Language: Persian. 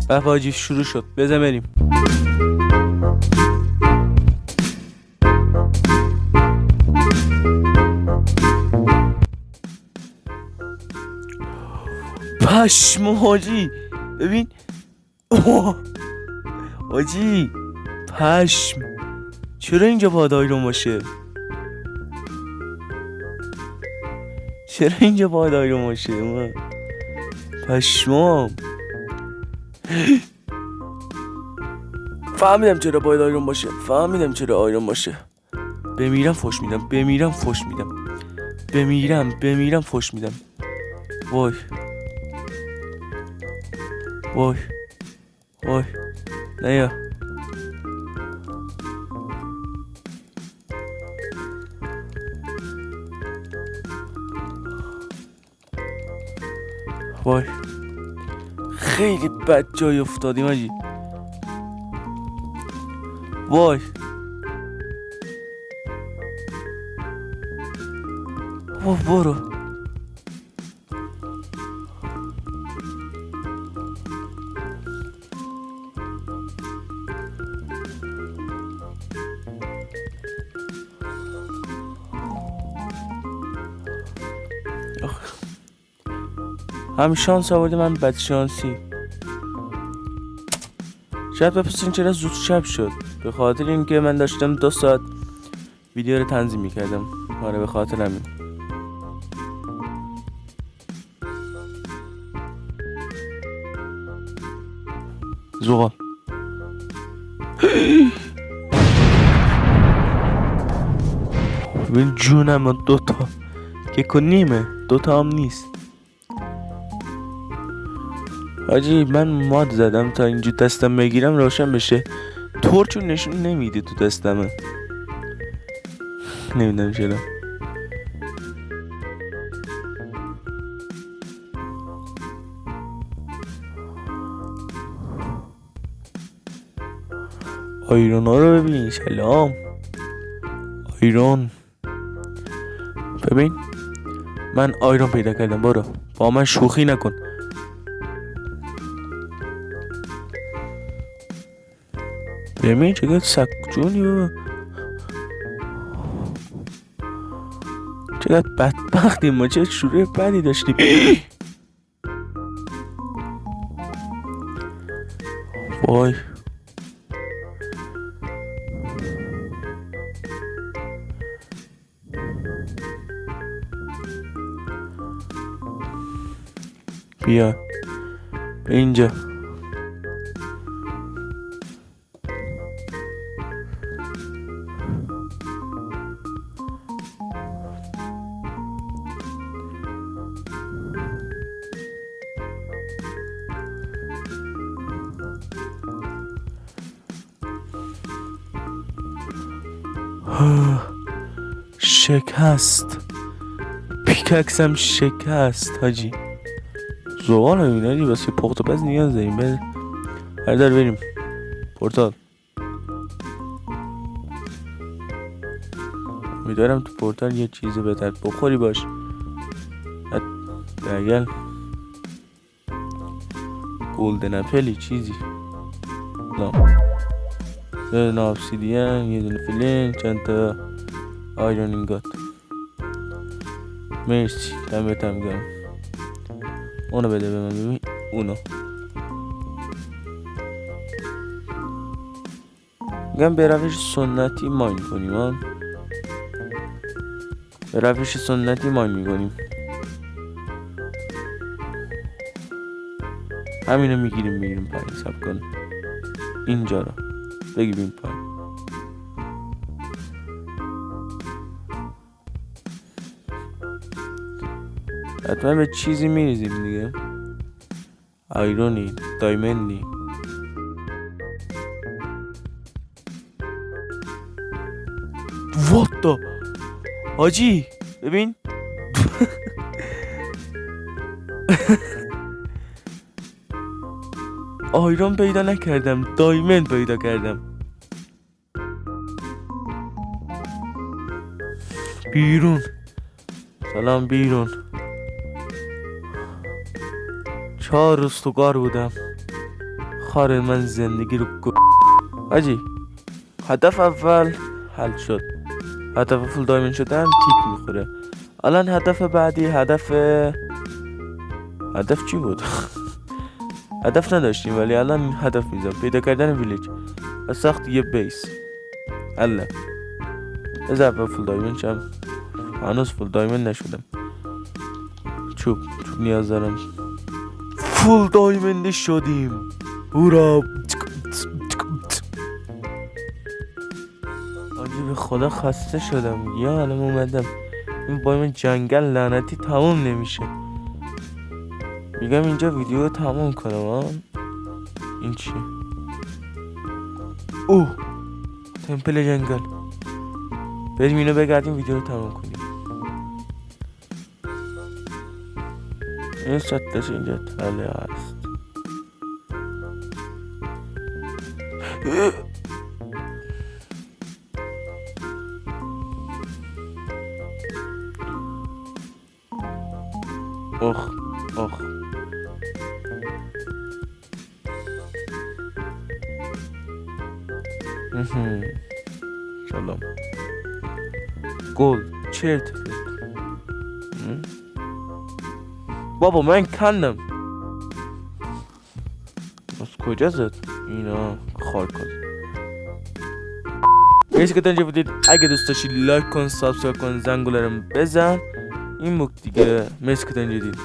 حاجی شروع شد، بزن بریم. پشم حاجی ببین. حاجی پشم، چرا اینجا باید آیرون باشه؟ چرا اینجا باید آیرون باشه؟ من پشمام. فهمیدم چرا باید آیرون باشه، فهمیدم چرا آیرون باشه. بمیرم فوش میدم، بمیرم فوش میدم، بمیرم فوش میدم. وای وای وای نیا. وای خیلی بد جای افتادیم آجی. وای برو. هم شانس آوردی، من بد شانسی. شاید بپرسین چرا زود شب شد. به خاطر اینکه من داشتم 2 ساعت ویدیو رو تنظیم میکردم. آره به خاطر همین. زغال. ببین جونم 2 تا که کنیمه، 2 تا هم نیست. حاجی من ماد زدم تا اینجا دستم بگیرم روشن بشه. تورچو نشون نمیده تو دستمه، نمیدونم چرا. آیرون ها رو ببین. سلام آیرون. ببین من آیرون پیدا کردم، برو با من شوخی نکن. ببین چقدر سکجونی بابا، چقدر بدبختیم ما، چه شروع بدی داشتیم. وای بیا به اینجا. شکست، پیککسم شکست حاجی. زغال هم اینه واسه پخت و پز نیاز داریم. بردار بریم پورتال. میدارم تو پورتال یه چیز بهتر بخوری باش. دگل گولدن اپلی چیزی. یه دونه obsidian، یه دونه فلین، چند تا آیرون اینگات. مرسی دمتم گرم. اونو بده به من. ببین اونو میگم به روش سنتی ماین کنیم ها. به روش سنتی ماین میکنیم. همینو میگیریم پایین. سب کن اینجا رو بگیریم پایین. حتما به چیزی میریزیم دیگه. آیرونی، دایمندی. What the حاجی ببین. آیرون پیدا نکردم، دایمند پیدا کردم. بیرون. سلام بیرون. 4 روز تو کار بودم، خاره من زندگی رو آجی هدف اول حل شد، هدف فول دایموند شدن تیک میخوره. الان هدف بعدی هدف چی بود؟ هدف نداشتیم ولی الان هدف میزم، پیدا کردن ویلیج و ساخت یه بیس. الله از اول فول دایموند شم، هنوز فول دایموند نشدم. چوب نیاز دارم. فول دایموند شدیم، هورا. آجی به خدا خسته شدم یا الان اومدم این با این جنگل لعنتی تموم نمیشه. میگم اینجا ویدیو رو تموم کنم ها. این چی؟ اوه تمپل جنگل. بریم اینو بگردیم ویدیو رو تموم کنیم. این سطلش اینجا تله هست. اخ سلام گل چرت بابا من کندم. از کجا زد اینا خار کن. مرسی که تا اینجا بودید. اگه دوست داشتی لایک کن، سابسکرایب کن، زنگوله رو بزن. این موک دیگه. مرسی که تا اینجا دید.